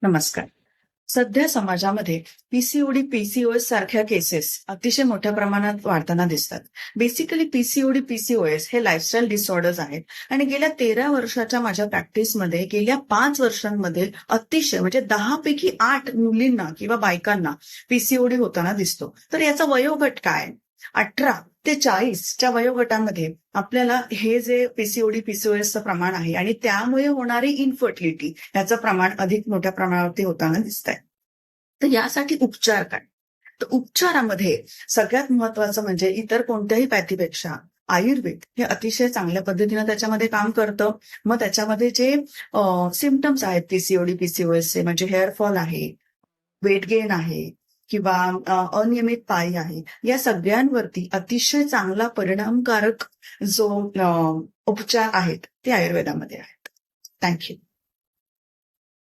नमस्कार. सध्या समाजामध्ये पीसीओडी, पीसीओएस सारख्या केसेस अतिशय मोठ्या प्रमाणात वाढताना दिसतात. बेसिकली पीसीओडी, पीसीओएस हे लाईफस्टाईल डिसऑर्डर्स आहेत आणि गेल्या 13 वर्षाच्या माझ्या प्रॅक्टिसमध्ये गेल्या 5 वर्षांमध्ये अतिशय म्हणजे 10 पैकी 8 मुलींना किंवा बायकांना पीसीओडी होताना दिसतो. तर याचा वयोगट काय? 18 ते 40च्या वयोगटामध्ये आपल्याला हे जे पीसीओडी, पीसीओएसचं प्रमाण आहे आणि त्यामुळे होणारी इनफर्टिलिटी याचं प्रमाण अधिक मोठ्या प्रमाणावरती होताना दिसत आहे. तर यासाठी उपचार काय? तर उपचारामध्ये सगळ्यात महत्वाचं म्हणजे इतर कोणत्याही पॅथीपेक्षा आयुर्वेद हे अतिशय चांगल्या पद्धतीनं त्याच्यामध्ये काम करतं. मग त्याच्यामध्ये जे सिम्पटम्स आहेत पीसीओडी, पीसीओएसचे म्हणजे हेअरफॉल आहे, वेट गेन आहे किंवा अनियमित पाळी आहे, या सगळ्यांवरती अतिशय चांगला परिणामकारक जो उपचार आहेत ते आयुर्वेदामध्ये आहेत. थँक्यू.